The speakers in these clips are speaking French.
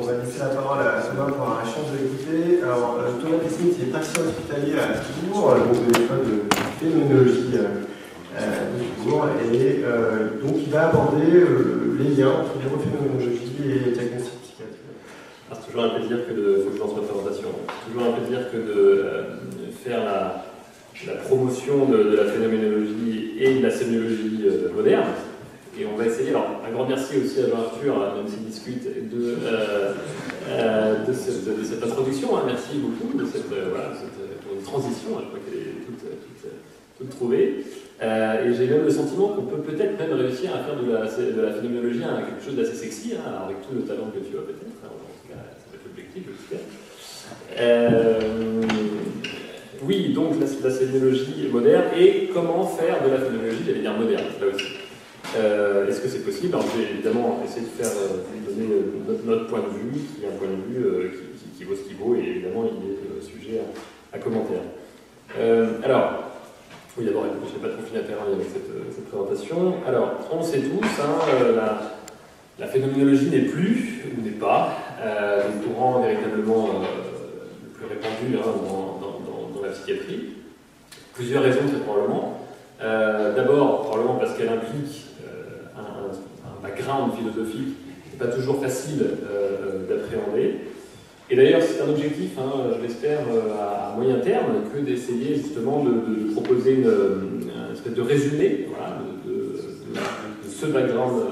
On va laisser la parole à Thomas pour un échange de l'écouter. Alors, Thomas Pessimit, il est praticien hospitalier à Tours, donc de l'école de phénoménologie de Tours, et donc il va aborder les liens entre neurophénoménologie et diagnostic psychiatrique. C'est toujours un plaisir que de, faut que je lance ma présentation. C'est toujours un plaisir que de faire la promotion de la phénoménologie et de la sémiologie moderne. Et on va essayer, alors un grand merci aussi à Jean-Arthur, même s'il discute, de cette introduction. Merci beaucoup de cette transition, je crois qu'elle est toute trouvée. Et j'ai même le sentiment qu'on peut peut-être même réussir à faire de la phénoménologie quelque chose d'assez sexy, avec tout le talent que tu as peut-être. En tout cas, ça va être l'objectif, j'espère. Oui, donc la phénoménologie moderne et comment faire de la phénoménologie, j'allais dire moderne, là aussi. Est-ce que c'est possible? Alors, je vais évidemment essayer de faire donner notre point de vue, qui est un point de vue qui vaut ce qu'il vaut, et évidemment, il est sujet à commentaire. Alors, oui, d'abord, je n'ai pas trop fini à faire avec cette présentation. Alors, on sait tous, la phénoménologie n'est plus, ou n'est pas, le courant véritablement le plus répandu dans la psychiatrie. Plusieurs raisons, très probablement. D'abord, probablement parce qu'elle implique un background philosophique qui n'est pas toujours facile d'appréhender. Et d'ailleurs, c'est un objectif, je l'espère, à moyen terme, que d'essayer justement de proposer une espèce de résumé de ce background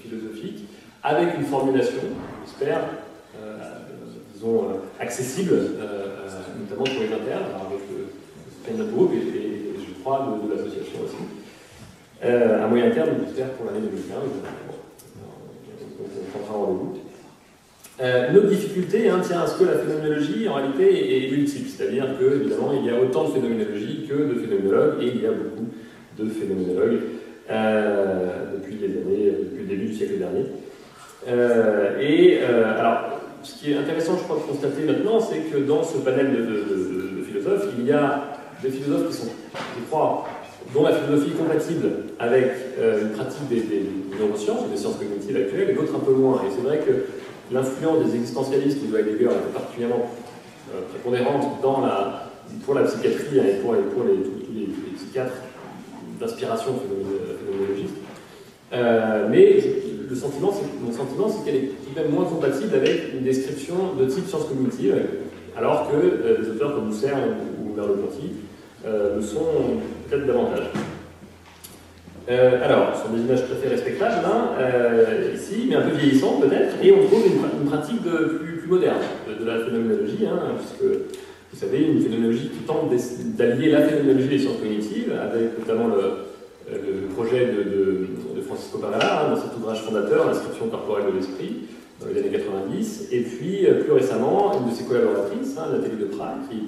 philosophique avec une formulation, j'espère, disons, accessible, notamment pour les internes, avec le Pen Group et je crois de l'association aussi. À moyen terme, j'espère pour l'année 2015, on prendra rendez-vous. Une autre difficulté tient à ce que la phénoménologie, en réalité, est multiple. C'est-à-dire que, évidemment, il y a autant de phénoménologie que de phénoménologues, et il y a beaucoup de phénoménologues depuis le début du siècle dernier. Alors, ce qui est intéressant, je crois, de constater maintenant, c'est que dans ce panel de philosophes, il y a des philosophes qui sont, je crois, dont la philosophie est compatible avec une pratique des neurosciences ou des sciences cognitives actuelles, et d'autres un peu moins. Et c'est vrai que l'influence des existentialistes ou de Heidegger est particulièrement prépondérante pour la psychiatrie et pour tous les psychiatres d'inspiration phénoménologiste. Mais mon sentiment, c'est qu'elle est tout de même moins compatible avec une description de type sciences cognitives, alors que des auteurs comme Husserl ou Merleau-Ponty le sont peut-être davantage. Alors, ce sont des images tout à fait respectables, ici, mais un peu vieillissantes peut-être, et on trouve une pratique plus moderne de la phénoménologie, puisque, vous savez, une phénoménologie qui tente d'allier la phénoménologie et les sciences cognitives, avec notamment le projet de Francisco Varela, dans cet ouvrage fondateur, L'inscription corporelle de l'esprit, dans les années 90, et puis, plus récemment, une de ses collaboratrices, Nathalie Depradt, qui est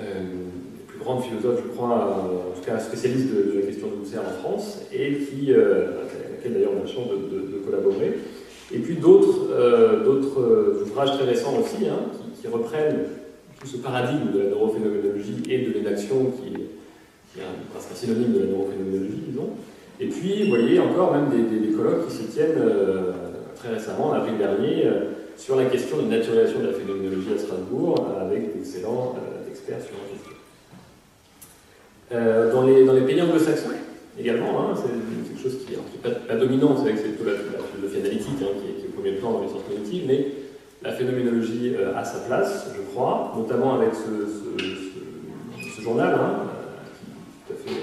une grande philosophe, je crois, en tout cas spécialiste de la question de Husserl en France, et avec laquelle d'ailleurs on a la chance de collaborer. Et puis d'autres ouvrages très récents aussi, qui reprennent tout ce paradigme de la neurophénoménologie et de l'énaction, qui est presque un synonyme de la neurophénoménologie, disons. Et puis, vous voyez, encore même des colloques qui se tiennent très récemment, en avril dernier, sur la question de naturalisation de la phénoménologie à Strasbourg, avec d'excellents experts sur la question. Dans les pays anglo-saxons également, c'est quelque chose qui n'est pas dominant, c'est plutôt la philosophie analytique qui est au premier plan dans les sciences cognitives, mais la phénoménologie a sa place, je crois, notamment avec ce journal, qui tout à fait,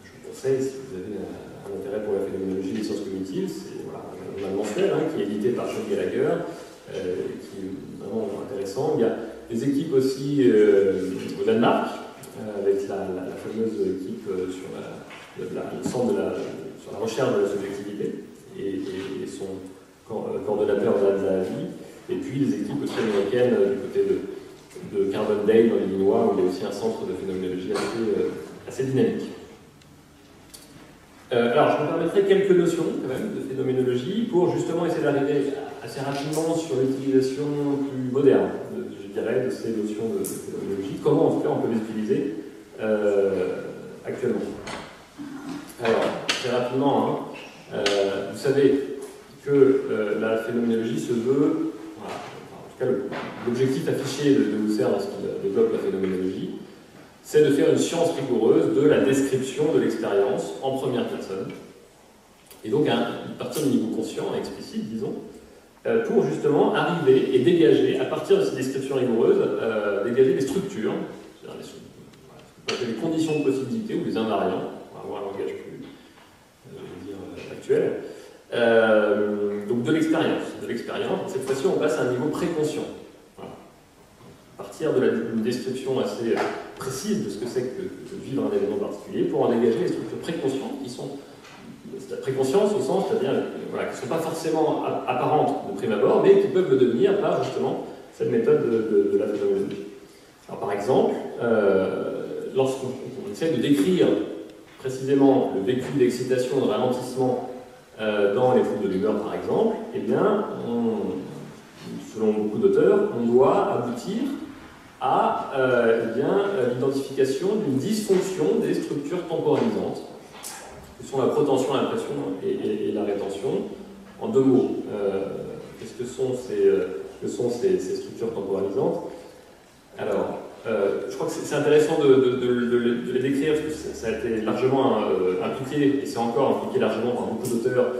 je vous conseille, si vous avez un intérêt pour la phénoménologie et les sciences cognitives, c'est un journal mensuel qui est édité par Sean Gallagher, qui est vraiment intéressant. Il y a des équipes aussi au Danemark, avec la fameuse équipe sur la recherche de la subjectivité et son coordonnateur de la vie, et puis les équipes aussi américaines du côté de Carbondale dans l'Illinois, où il y a aussi un centre de phénoménologie assez dynamique. Alors, je me permettrai quelques notions quand même de phénoménologie pour justement essayer d'arriver assez rapidement sur l'utilisation plus moderne, je dirais, de ces notions de phénoménologie. Comment, en tout cas, on peut les utiliser actuellement. Alors, très rapidement, vous savez, que la phénoménologie se veut, voilà, en tout cas l'objectif affiché de Husserl lorsqu'il développe la phénoménologie, c'est de faire une science rigoureuse de la description de l'expérience en première personne, et donc à partir du niveau conscient, explicite, disons, pour justement arriver et dégager, à partir de ces descriptions rigoureuses, dégager des structures, c'est-à-dire les conditions de possibilité ou les invariants, on va avoir un langage plus actuel, donc de l'expérience. Cette fois-ci, on passe à un niveau préconscient. Voilà. À partir d'une description assez précise de ce que c'est que de vivre un événement particulier, pour en dégager les structures préconscientes qui sont la préconscience au sens, c'est-à-dire voilà, qui ne sont pas forcément apparentes de prime abord, mais qui peuvent le devenir par justement cette méthode de la phénoménologie. Alors par exemple, lorsqu'on essaie de décrire précisément le vécu d'excitation, de ralentissement dans les troubles de l'humeur par exemple, eh bien, selon beaucoup d'auteurs, on doit aboutir à l'identification d'une dysfonction des structures temporalisantes, que sont la protension, l'impression et la rétention. En deux mots, qu'est-ce que sont ces structures temporalisantes? Alors, je crois que c'est intéressant de les décrire, parce que ça a été largement impliqué, et c'est encore impliqué largement par beaucoup d'auteurs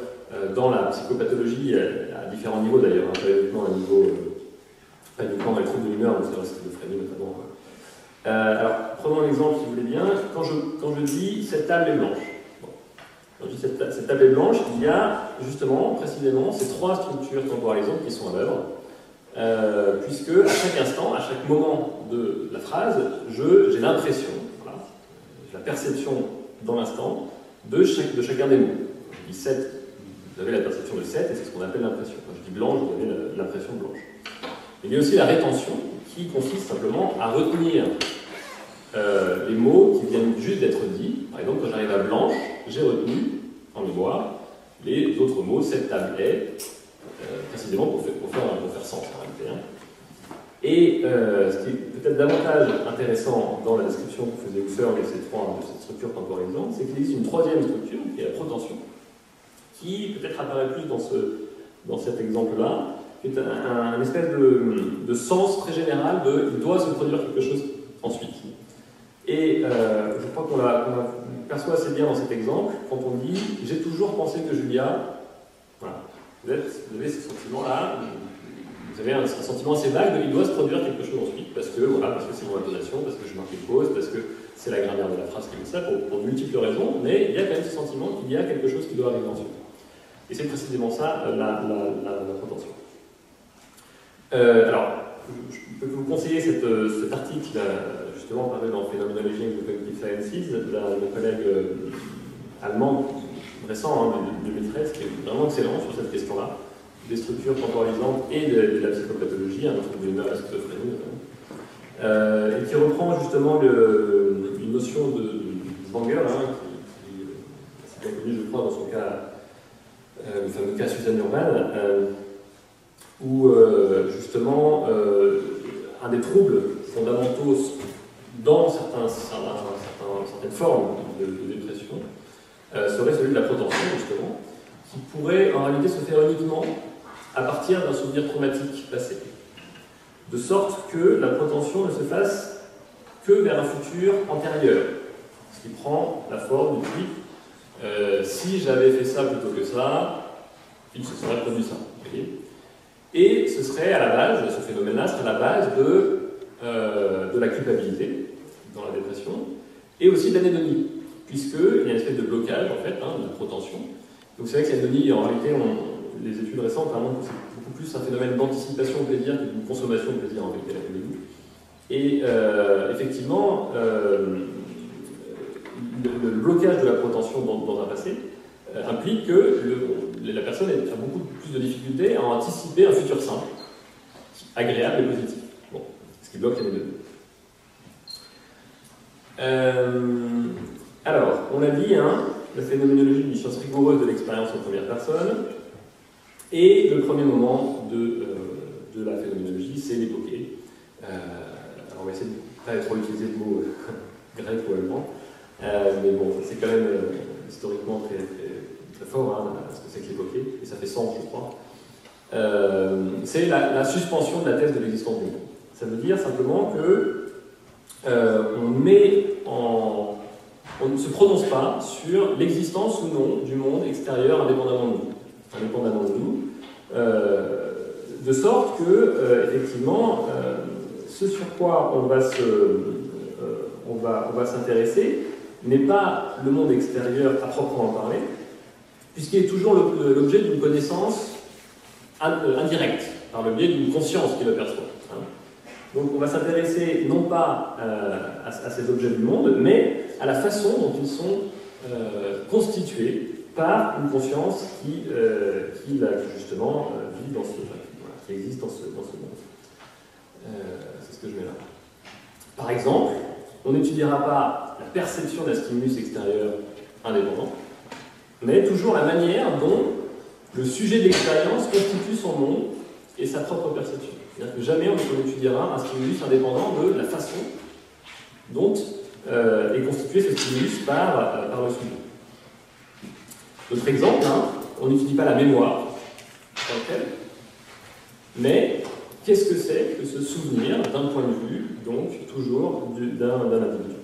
dans la psychopathologie, à différents niveaux d'ailleurs, pas uniquement à un niveau, pas uniquement dans les troubles de l'humeur, mais c'est la schizophrénie notamment. Alors, prenons un exemple si vous voulez bien. Quand je dis cette table est blanche, quand je dis cette table est blanche, il y a justement, précisément, ces trois structures temporalisantes qui sont à l'œuvre, puisque à chaque instant, à chaque moment de la phrase, j'ai l'impression, voilà, j'ai la perception dans l'instant de chacun des mots. Je dis 7, vous avez la perception de 7, et c'est ce qu'on appelle l'impression. Quand je dis blanche, vous avez l'impression blanche. Il y a aussi la rétention, qui consiste simplement à retenir les mots qui viennent juste d'être dits. Par exemple, quand j'arrive à blanche, j'ai retenu en mémoire les autres mots, cette table est, précisément pour faire sens en réalité. Hein. Et ce qui est peut-être davantage intéressant dans la description que faisait Husserl de cette structure temporalisante, c'est qu'il existe une troisième structure, qui est la protension, qui peut-être apparaît plus dans cet exemple-là, qui est un espèce de sens très général de « il doit se produire quelque chose ensuite ». Et je crois qu'on perçoit assez bien dans cet exemple, quand on dit « j'ai toujours pensé que Julia », voilà. Vous avez ce sentiment-là, vous avez un sentiment assez vague de « il doit se produire quelque chose ensuite », parce que c'est mon intonation, parce que je marque une pause, parce que c'est la grammaire de la phrase qui veut ça, pour de multiples raisons, mais il y a quand même ce sentiment qu'il y a quelque chose qui doit arriver ensuite. Et c'est précisément ça, la protension. Alors, je peux vous conseiller cet article, justement paru dans Phenomenology and Cognitive Sciences, d'un collègue allemand récent, de 2013, qui est vraiment excellent sur cette question-là, des structures temporalisantes et de la psychopathologie, un trouble de l'humeur, la schizophrénie notamment, et qui reprend justement une notion de Wenger, qui est assez bien connue, je crois, dans son cas, le fameux cas Suzanne Urban, où justement un des troubles fondamentaux dans certaines formes de dépression serait celui de la protension, justement, qui pourrait en réalité se faire uniquement à partir d'un souvenir traumatique passé. De sorte que la protension ne se fasse que vers un futur antérieur, ce qui prend la forme du type si j'avais fait ça plutôt que ça, il se serait produit ça. Voyez. Et ce serait à la base, ce phénomène-là serait à la base de la culpabilité dans la dépression, et aussi de l'anédonie, puisqu'il y a une espèce de blocage, en fait, de protension. Donc c'est vrai que cette anédonie, en réalité, les études récentes montrent que c'est beaucoup plus un phénomène d'anticipation de plaisir que d'une consommation de plaisir, en réalité, l'anédonie. Et effectivement, le blocage de la protention dans un passé implique que la personne a beaucoup plus de difficultés à anticiper un futur simple, agréable et positif. Bon, ce qui bloque l'anédonie. Alors, on l'a dit, la phénoménologie est une science rigoureuse de l'expérience en première personne, et le premier moment de la phénoménologie, c'est l'époquée. Alors, on va essayer de ne pas trop utiliser le mot grec ou allemand, mais bon, c'est quand même historiquement très très fort, hein, ce que c'est que l'évoquer, et ça fait sens, je crois. C'est la suspension de la thèse de l'existence du monde. Ça veut dire simplement que on ne se prononce pas sur l'existence ou non du monde extérieur indépendamment de nous, de sorte que, effectivement, ce sur quoi on va s'intéresser n'est pas le monde extérieur à proprement parler, puisqu'il est toujours l'objet d'une connaissance indirecte, par le biais d'une conscience qui le perçoit. Hein. Donc on va s'intéresser non pas à ces objets du monde, mais à la façon dont ils sont constitués par une conscience qui justement vit dans qui existe dans ce monde. C'est ce que je mets là. Par exemple, on n'étudiera pas la perception d'un stimulus extérieur indépendant, mais toujours la manière dont le sujet de l'expérience constitue son monde et sa propre perception. C'est-à-dire que jamais on étudiera un stimulus indépendant de la façon dont est constitué ce stimulus par le sujet. D'autres exemples, hein, on n'étudie pas la mémoire en tant que telle, mais qu'est-ce que c'est que ce souvenir d'un point de vue, donc toujours d'un individu.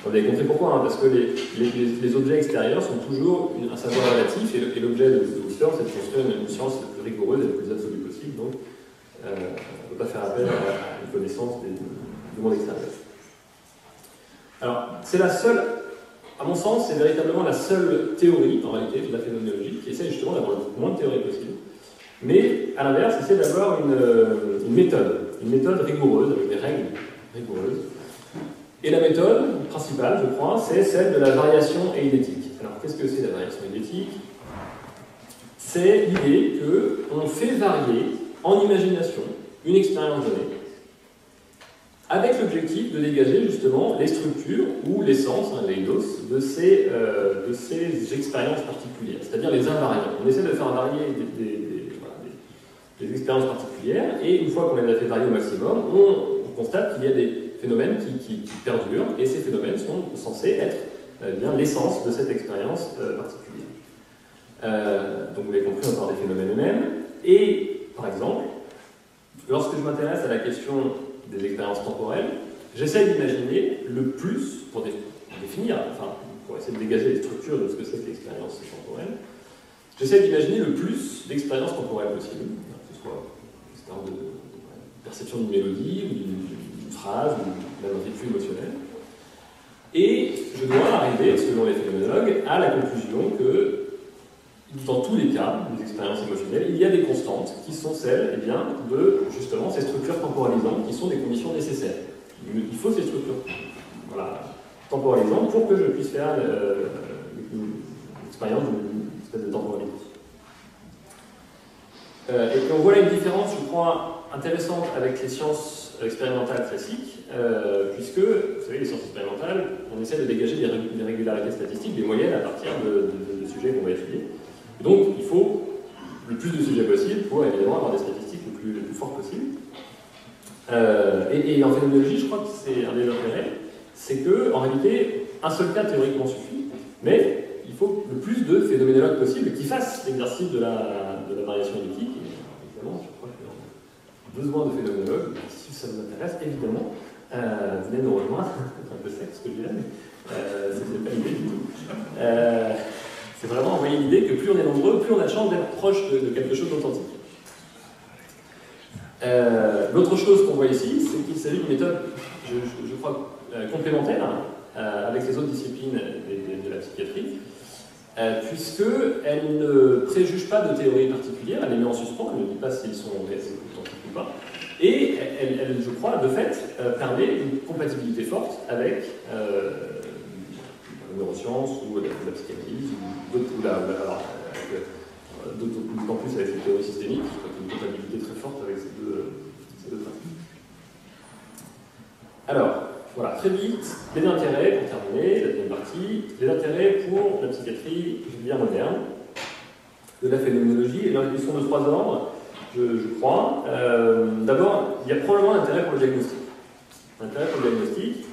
Vous avez compris pourquoi, hein, parce que les objets extérieurs sont toujours un savoir relatif, et l'objet de Husserl, c'est de construire une science la plus rigoureuse et la plus absolue possible, donc on ne peut pas faire appel à une connaissance du monde extérieur. Alors, c'est la seule, à mon sens, c'est véritablement la seule théorie, en réalité, de la phénoménologie, qui essaie justement d'avoir le moins de théorie possible, mais à l'inverse, essaie d'avoir une méthode rigoureuse, avec des règles rigoureuses. Et la méthode principale, je crois, c'est celle de la variation eidétique. Alors, qu'est-ce que c'est la variation eidétique? C'est l'idée qu'on fait varier en imagination une expérience donnée, avec l'objectif de dégager justement les structures ou l'essence, l'eidos, de ces expériences particulières, c'est-à-dire les invariants. On essaie de faire varier des expériences particulières, et une fois qu'on les a fait varier au maximum, on constate qu'il y a des phénomènes qui perdurent, et ces phénomènes sont censés être bien l'essence de cette expérience particulière. Donc vous l'avez compris, on parle des phénomènes eux-mêmes, et par exemple, lorsque je m'intéresse à la question des expériences temporelles, j'essaie d'imaginer le plus, pour définir, enfin, pour essayer de dégager les structures de ce que c'est que l'expérience temporelle, j'essaie d'imaginer le plus d'expériences temporelles possibles, que ce soit une de perception d'une mélodie, ou d'une phrase, ou d'un vécu émotionnel. Et je dois arriver, selon les phénoménologues, à la conclusion que, dans tous les cas des expériences émotionnelles, il y a des constantes qui sont celles de justement ces structures temporalisantes qui sont des conditions nécessaires. Il faut ces structures temporalisantes pour que je puisse faire une expérience d'une espèce de temporalité. Et puis on voit là une différence, je crois, intéressante avec les sciences expérimentales classiques, puisque, vous savez, les sciences expérimentales, on essaie de dégager des régularités statistiques, des moyennes à partir de sujets qu'on va étudier. Donc, il faut le plus de sujets possible pour évidemment avoir des statistiques le plus fortes possible. Et en phénoménologie, je crois que c'est un des intérêts, c'est qu'en réalité, un seul cas théoriquement suffit, mais il faut le plus de phénoménologues possibles qui fassent l'exercice de la variation éthique. Évidemment, je crois qu'il y a besoin de phénoménologues. Si ça vous intéresse, évidemment, venez nous rejoindre. C'est un peu sec ce que je dis là, mais c'est pas l'idée du tout. C'est vraiment envoyer l'idée que plus on est nombreux, plus on a de chance d'être proche de quelque chose d'authentique. L'autre chose qu'on voit ici, c'est qu'il s'agit d'une méthode, je crois, complémentaire avec les autres disciplines de la psychiatrie, puisqu'elle ne préjuge pas de théorie particulière, elle les met en suspens, elle ne dit pas s'ils sont authentiques ou pas, et elle, je crois, de fait, permet une compatibilité forte avec la neuroscience ou la psychanalyse, ou d'autant plus avec les théories systémiques, une compatibilité très forte avec ces deux pratiques. Alors, voilà, très vite, les intérêts, pour terminer, la deuxième partie, les intérêts pour la psychiatrie, je veux dire, moderne, de la phénoménologie, et là, ils sont de trois ordres, je crois. D'abord, il y a probablement un intérêt pour le diagnostic. Un intérêt pour le diagnostic,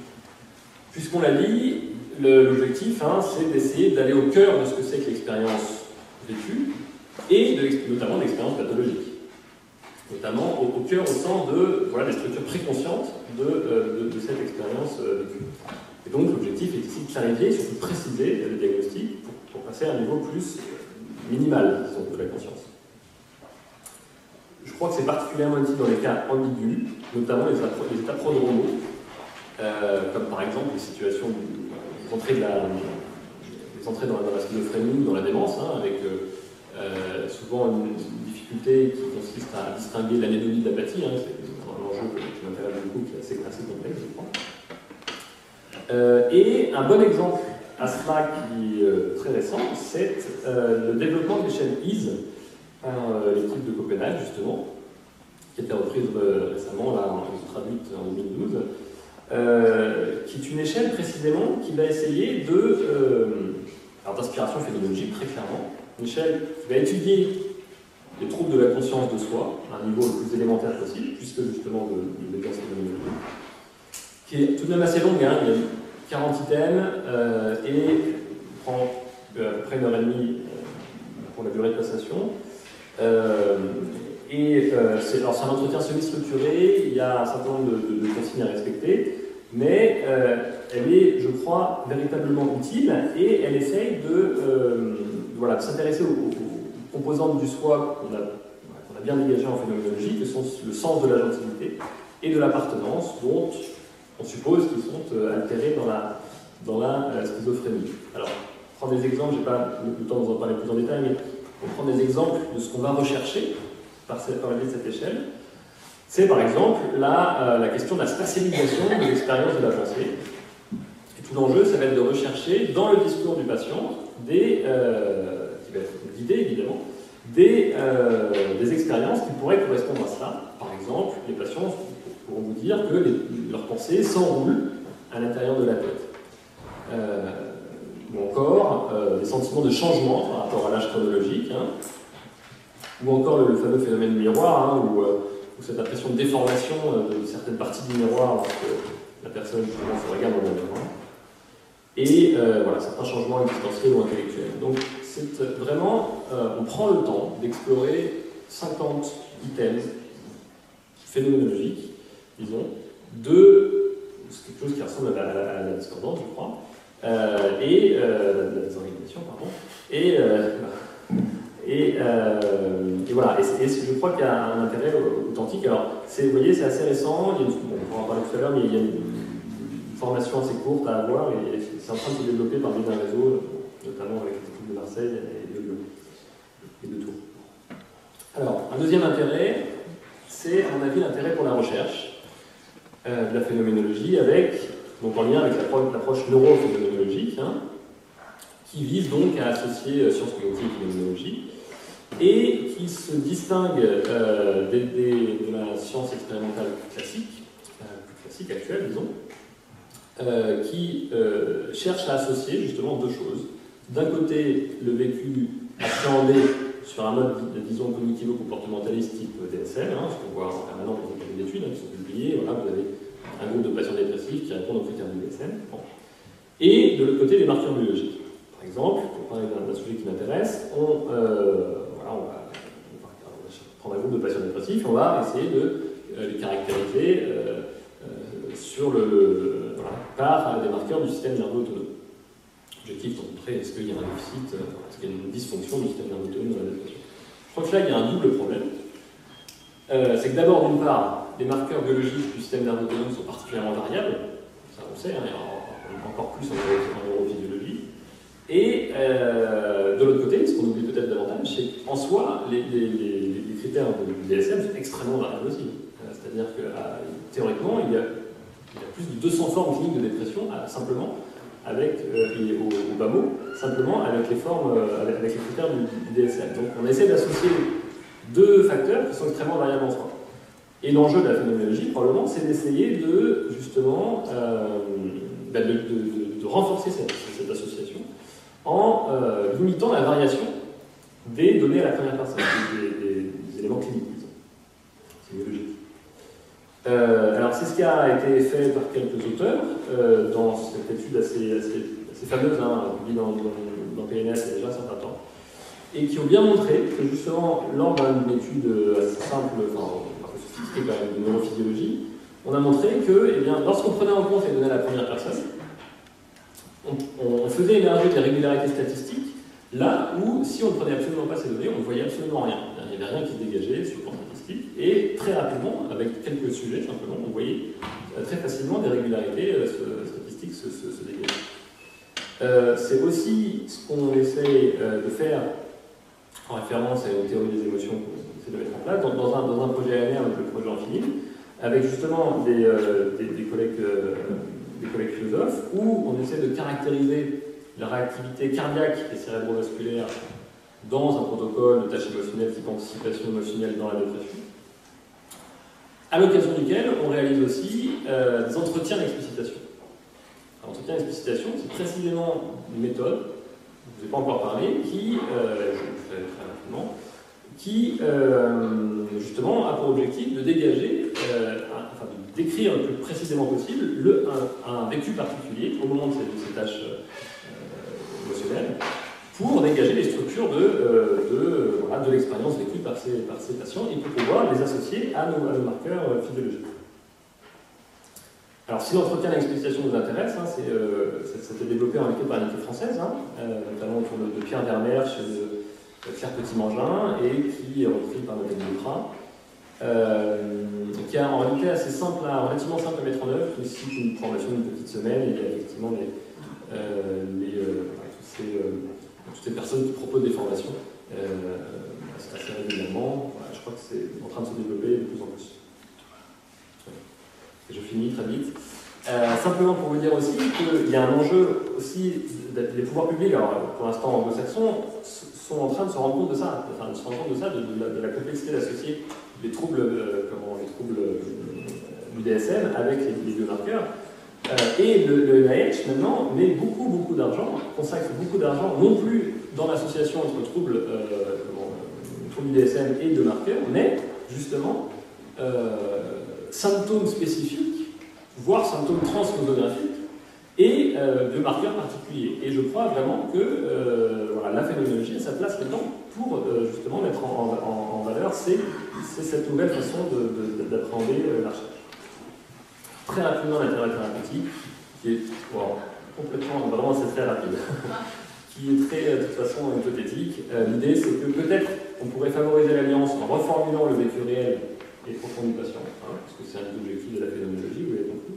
puisqu'on l'a dit, l'objectif, hein, c'est d'essayer d'aller au cœur de ce que c'est que l'expérience vécue, et notamment de l'expérience pathologique. Notamment au cœur, au centre de voilà, des structures préconscientes de cette expérience vécue. Et donc l'objectif est ici de clarifier et surtout de préciser le diagnostic pour passer à un niveau plus minimal, disons, de la conscience. Je crois que c'est particulièrement utile dans les cas ambigus, notamment les états prodromaux, comme par exemple les situations, les entrées dans la schizophrénie ou dans la démence, hein, avec souvent une difficulté qui consiste à distinguer l'anédonie de l'apathie, hein, c'est un enjeu qui m'intéresse beaucoup, qui est assez complexe, je crois. Et un bon exemple à cela qui est très récent, c'est le développement de l'échelle EASE par l'équipe de Copenhague, justement, qui a été reprise récemment, là, traduite en 2012, qui est une échelle précisément qui va essayer d'inspiration phénoménologique, très clairement, une échelle qui va étudier les troubles de la conscience de soi, à un niveau le plus élémentaire possible, puisque justement de l'évidence phénoménologique, qui est tout de même assez longue, hein, il y a 40 items, et prend à peu près 1h30 pour la durée de passation. C'est un entretien semi-structuré, il y a un certain nombre de consignes à respecter, mais elle est, je crois, véritablement utile, et elle essaye de s'intéresser aux composantes du soi qu'on a bien dégagées en phénoménologie, qui sont le sens de l'agentivité et de l'appartenance, dont on suppose qu'ils sont altérés dans la schizophrénie. Alors, prendre des exemples, je n'ai pas le temps de vous en parler plus en détail, mais on prend des exemples de ce qu'on va rechercher par le biais de cette échelle. C'est par exemple la question de la spatialisation de l'expérience de la pensée. Et tout l'enjeu, ça va être de rechercher dans le discours du patient, qui va être guidé évidemment, des expériences qui pourraient correspondre à cela. Par exemple, les patients pourront vous dire que leurs pensées s'enroulent à l'intérieur de la tête. Ou encore des sentiments de changement par rapport à l'âge chronologique, hein, ou encore le fameux phénomène miroir, hein, où cette impression de déformation de certaines parties du miroir lorsque la personne justement se regarde dans le miroir, et certains changements existentiels ou intellectuels. Donc c'est vraiment, on prend le temps d'explorer 50 items phénoménologiques, disons, de quelque chose qui ressemble à la discordance, je crois, et la désorganisation, pardon, et voilà, et je crois qu'il y a un intérêt authentique. Alors, vous voyez, c'est assez récent, on va en parler tout à l'heure, mais il y a une formation assez courte à avoir, et c'est en train de se développer par le biais d'un réseau, notamment avec les équipes de Marseille et de Lyon, et de Tours. Alors, un deuxième intérêt, c'est, à mon avis, l'intérêt pour la recherche de la phénoménologie, donc en lien avec l'approche neurophénoménologique, hein, qui vise donc à associer sciences cognitives et phénoménologie, et qui se distingue de la science expérimentale classique, plus classique actuelle, disons, qui cherche à associer justement deux choses. D'un côté, le vécu appréhendé sur un mode, disons, cognitivo-comportementaliste type DSM, hein, ce qu'on voit en permanence dans les cahiers d'études, qui sont publiés. Voilà, vous avez un groupe de patients dépressifs qui répondent aux critères du DSM. Bon. Et de l'autre côté, les marqueurs biologiques. Par exemple, pour parler d'un sujet qui m'intéresse, on va prendre un groupe de patients dépressifs, on va essayer de les caractériser par des marqueurs du système nerveux autonome. L'objectif est de montrer est-ce qu'il y a un déficit, est-ce qu'il y a une dysfonction du système nerveux autonome dans la dépression. Je crois que là, il y a un double problème. C'est que d'abord, d'une part, les marqueurs biologiques du système nerveux autonome sont particulièrement variables, ça on sait, hein, encore plus en neurophysiologie. Et de l'autre côté, ce qu'on oublie peut-être davantage, c'est qu'en soi, les critères du DSM sont extrêmement variables aussi. C'est-à-dire que théoriquement, il y a plus de 200 formes cliniques de dépression, simplement, au bas mot, simplement avec les formes, avec les critères du DSM. Donc on essaie d'associer deux facteurs qui sont extrêmement variables en soi. Et l'enjeu de la phénoménologie, probablement, c'est d'essayer de, justement, de renforcer cette association en limitant la variation des données à la première personne, des éléments cliniques, disons. C'est biologique. Alors, Alors, c'est ce qui a été fait par quelques auteurs dans cette étude assez fameuse, hein, publiée dans PNS il y a déjà un certain temps, et qui ont bien montré que justement, lors d'une étude assez simple, enfin, un peu sophistiquée quand même, de neurophysiologie, on a montré que, eh bien, lorsqu'on prenait en compte les données à la première personne, on faisait émerger des régularités statistiques là où, si on ne prenait absolument pas ces données, on ne voyait absolument rien. Il n'y avait rien qui se dégageait sur le plan statistique, et très rapidement, avec quelques sujets simplement, on voyait très facilement des régularités statistiques se dégager. C'est aussi ce qu'on essaie de faire en référence à une théorie des émotions qu'on essaie de mettre en place dans un projet ANR, le projet Amphilime, avec justement des collègues philosophes, où on essaie de caractériser la réactivité cardiaque et cérébrovasculaire dans un protocole de tâches émotionnelles type anticipation émotionnelle dans la dépression, à l'occasion duquel on réalise aussi des entretiens d'explicitation. L'entretien d'explicitation, c'est précisément une méthode, je ne vous ai pas encore parlé, qui, je le ferai très rapidement, qui justement a pour objectif de dégager, enfin de décrire le plus précisément possible un vécu particulier au moment de ces tâches émotionnelles, pour dégager les structures de l'expérience vécue par ces patients et pour pouvoir les associer à nos marqueurs physiologiques. Alors, si l'entretien d'explicitation nous intéresse, hein, c'était développé en équipe par une équipe française, hein, notamment autour de Pierre Vermersch et de Claire Petit-Mangin, et qui est repris par Nathalie Duprat, qui est en réalité assez simple, relativement simple à mettre en œuvre, qui nécessite une formation d'une petite semaine, et il y a effectivement toutes ces personnes qui proposent des formations assez régulièrement. Voilà, je crois que c'est en train de se développer de plus en plus. Et je finis très vite. Simplement pour vous dire aussi qu'il y a un enjeu aussi, les pouvoirs publics, alors pour l'instant anglo-saxons, sont en train de se rendre compte de ça, de la complexité d'associer les troubles du DSM avec les biomarqueurs. Et le NIH maintenant met beaucoup d'argent, consacre beaucoup d'argent, non plus dans l'association entre troubles du DSM et de marqueurs, mais justement symptômes spécifiques, voire symptômes transnosographiques, et de marqueurs particuliers. Et je crois vraiment que la phénoménologie a sa place là-dedans pour justement mettre en valeur cette nouvelle façon d'appréhender la recherche. Très rapidement, l'intérêt thérapeutique, qui est complètement, vraiment c'est très rapide, qui est très, de toute façon, hypothétique. L'idée, c'est que peut-être on pourrait favoriser l'alliance en reformulant le vécu réel et profond du patient, hein, parce que c'est un des objectifs de la phénoménologie, vous l'avez compris.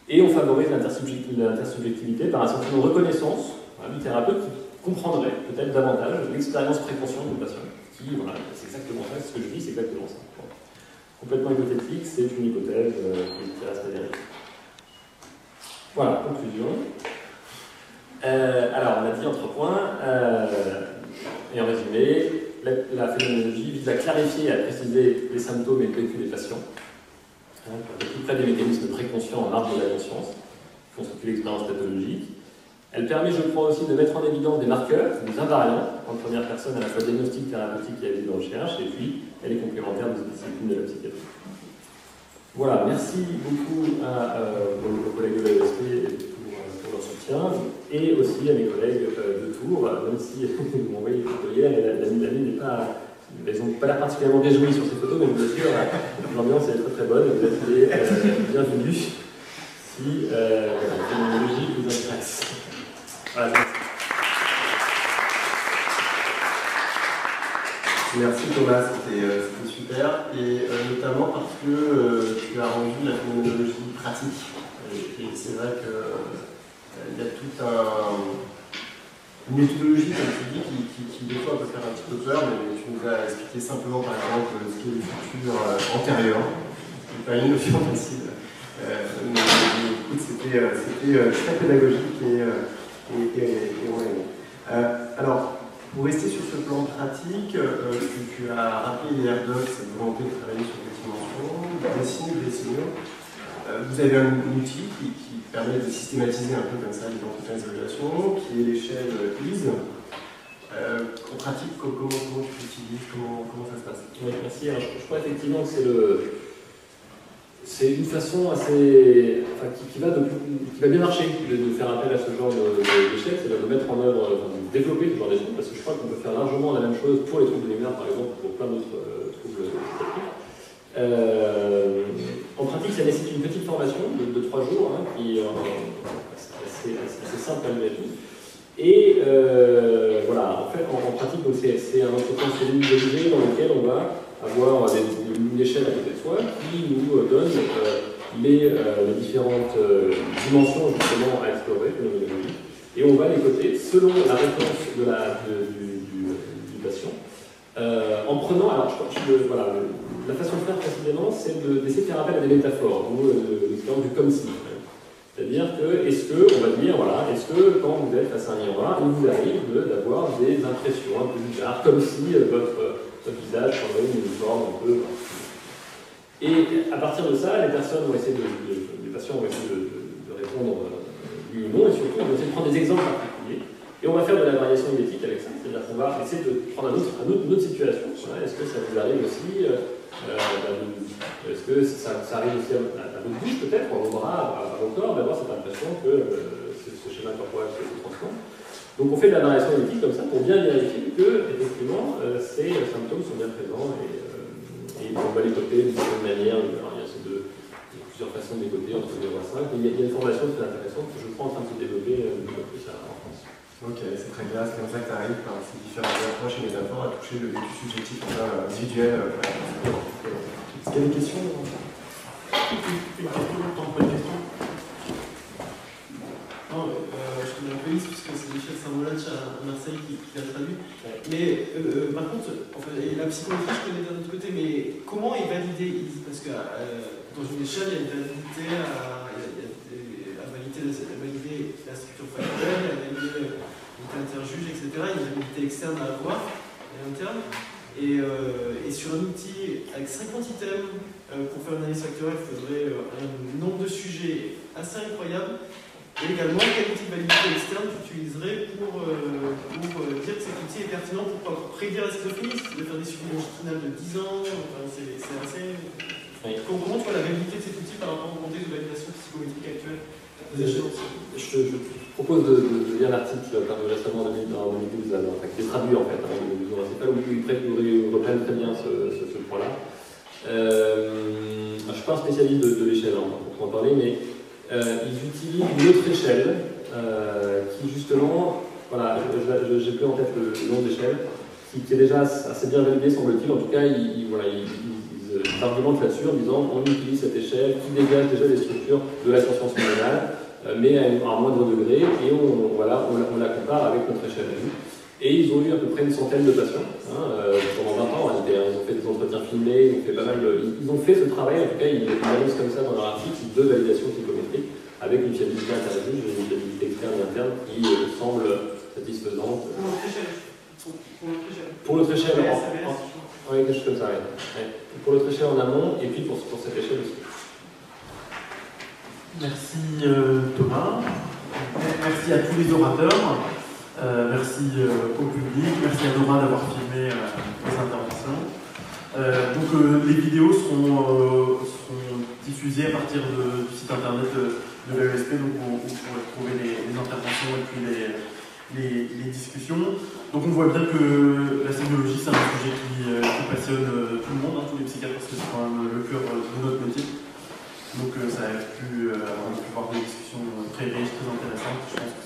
Et on favorise l'intersubjectivité par un sentiment de reconnaissance du thérapeute qui comprendrait peut-être davantage l'expérience préconsciente du patient. Qui, c'est exactement ça, ce que je dis, c'est exactement ça. Complètement hypothétique, c'est une hypothèse qui reste à vérifier. Voilà, conclusion. Alors, on a dit entre points, et en résumé, la phénoménologie vise à clarifier et à préciser les symptômes et le vécu des patients, pour être plus près des mécanismes préconscients en marge de la conscience, qui constituent l'expérience pathologique. Elle permet, je crois, aussi de mettre en évidence des marqueurs, des invariants, en première personne à la fois diagnostic, thérapeutique et avis de recherche, et puis elle est complémentaire des disciplines de la psychiatrie. Voilà, merci beaucoup aux collègues de l'AESP pour leur soutien, et aussi à mes collègues de Tours, même si vous m'envoyez les photos hier, l'ami n'est pas... Elles n'ont pas l'air particulièrement réjouies sur ces photos, mais je vous assure, l'ambiance est très très bonne, vous êtes les bienvenus si la phénoménologie vous intéresse. Voilà, merci Thomas, c'était super, et notamment parce que tu as rendu la phénoménologie pratique. Et c'est vrai qu'il y a toute une méthodologie, comme tu dis, qui des fois peut faire un petit peu peur, mais tu nous as expliqué simplement par exemple ce qu'est le futur antérieur, ce n'est pas une notion facile. Mais écoute, c'était très pédagogique et alors, pour rester sur ce plan pratique, tu as rappelé les RDoc, cette volonté de travailler sur des dimensions, dessiner des signaux. Vous avez un outil qui permet de systématiser un peu comme ça les entretiens d'évaluation, qui est l'échelle ISE. En pratique, comment tu l'utilises, comment ça se passe? Oui, merci. Alors, je crois effectivement que c'est une façon assez, enfin, qui va bien marcher de faire appel à ce genre d'échelle, c'est-à-dire de mettre en œuvre, de développer ce genre d'échelle, parce que je crois qu'on peut faire largement la même chose pour les troubles de l'humeur, par exemple, pour plein d'autres troubles psychiatriques. En pratique, ça nécessite une petite formation de 3 jours, hein, qui est assez simple malgré tout. Et voilà, en fait, en pratique, c'est un entretien cellularisé dans lequel on va avoir une échelle à côté de soi qui nous donne les différentes dimensions justement à explorer phénoménologiques. Et on va les coter selon la réponse du patient. En prenant, alors je crois que voilà, la façon de faire précisément, c'est d'essayer de faire appel à des métaphores, ou l'expérience du comme si. C'est-à-dire que, on va dire, voilà, est-ce que quand vous êtes face à un miroir, il vous arrive d'avoir des impressions un peu bizarres, comme si votre visage prendrait une forme un peu. Et à partir de ça, les patients vont essayer de répondre oui ou non, et surtout, on va essayer de prendre des exemples particuliers. Et on va faire de la variation idétique avec ça, c'est-à-dire qu'on va essayer de prendre une autre situation. Voilà. Est-ce que ça vous arrive aussi est-ce que ça arrive aussi à votre bouche, peut-être, à vos bras, à vos corps, d'avoir cette impression que ce schéma corporel se transforme. Donc on fait de la variation idétique comme ça pour bien vérifier que, effectivement, ces symptômes sont bien présents et on va les coter d'une certaine manière. Alors, il y a plusieurs façons de les coter entre 0 à 5. Il y a une formation très intéressante que je crois en train de se développer de plus en plus en France. Ok, c'est très clair, c'est comme ça que tu arrives par ces différentes approches et métaphores à toucher le vécu subjectif individuel. Est-ce qu'il y a des questions? Une question. Non, je connais un peu lisse puisque c'est Michel Saint-Molach à Marseille qui l'a traduit. Mais par contre, la psychologie, je connais d'un autre côté, mais comment est validé? Parce que dans une échelle, il y a une validité à valider la structure factuelle, à valider l'interjuge, etc. Il y a une validité externe à avoir et interne. Et sur un outil avec 50 items pour faire une analyse factorielle, il faudrait un nombre de sujets assez incroyable. Et également, quel outil de validité externe tu utiliserais pour dire que cet outil est pertinent pour prédire la schizophrénie, de faire des suivis longitudinales de 10 ans, enfin, c'est assez... Oui. Comment tu vois la validité de cet outil par rapport au contexte de validation psychométrique actuelle? Je propose de lire l'article paru récemment en 2012, qui est traduit en fait, de vision principale, où ils reprennent très bien ce point-là. Je ne suis pas un spécialiste de l'échelle, pour en parler, mais ils utilisent une autre échelle qui justement, voilà, j'ai plus en tête le nom d'échelle, qui est déjà assez bien validée, semble-t-il. En tout cas, ils argumentent là-dessus en disant on utilise cette échelle qui dégage déjà des structures de la conscience phénoménale, mais à un moindre degré, et on la compare avec notre échelle à nous. Et ils ont eu à peu près une centaine de patients, pendant 20 ans en réalité. Ils ont fait des entretiens filmés, ils ont fait pas mal ils ont fait ce travail, en tout cas ils annoncent comme ça dans leur article, de validation psychométrique, avec une fiabilité interjuge et une fiabilité externe et interne qui semble satisfaisante. Pour notre échelle, oui, quelque chose comme ça, oui. Pour notre échelle en amont, et puis pour cette échelle aussi. Merci Thomas, merci à tous les orateurs, merci au public, merci à Nora d'avoir filmé les interventions. Donc les vidéos seront diffusées à partir du site internet de l'ESP, donc vous pourrez trouver les interventions et puis les discussions. Donc on voit bien que la sémiologie c'est un sujet qui passionne tout le monde, tous les psychiatres, parce que c'est quand même le cœur de notre métier. Donc ça a pu avoir des discussions très riches, très intéressantes. Je pense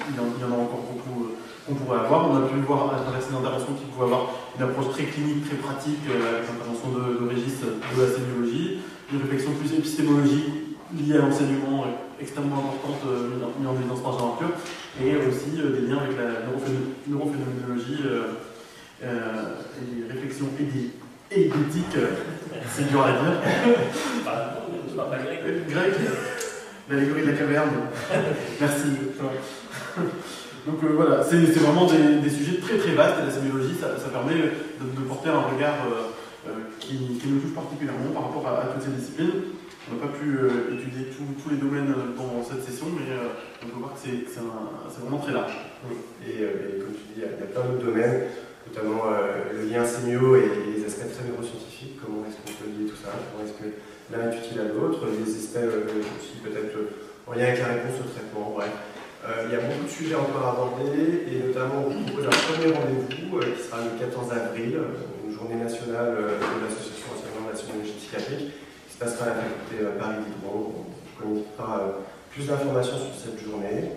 qu'il y en a encore beaucoup qu'on pourrait avoir. On a pu voir à travers ces interventions qu'il pouvait avoir une approche très clinique, très pratique, avec l'intervention de Régis de la sémiologie, une réflexion plus épistémologique liée à l'enseignement extrêmement importante mis en évidence par Jean Arthur, et aussi des liens avec la neurophénoménologie et les réflexions édétiques, c'est dur à dire. Grec, l'allégorie de la caverne. Merci. Donc voilà, c'est vraiment des sujets très très vastes, et la sémiologie, ça permet de porter un regard qui nous touche particulièrement par rapport à toutes ces disciplines. On n'a pas pu étudier tous les domaines dans cette session, mais on peut voir que c'est vraiment très large. Et comme tu dis, il y a plein d'autres domaines, notamment le lien sémio et les aspects très neuroscientifiques. Comment est-ce qu'on peut lier tout ça? Comment est-ce que l'un est utile à l'autre, les aspects aussi peut-être en lien avec la réponse au traitement, bref. Il y a beaucoup de sujets encore à aborder, et notamment on vous propose un premier rendez-vous qui sera le 14 avril, une journée nationale de l'association enseignants de la sémiologie psychiatrique, qui se passera à la faculté Paris Diderot. On communiquera plus d'informations sur cette journée.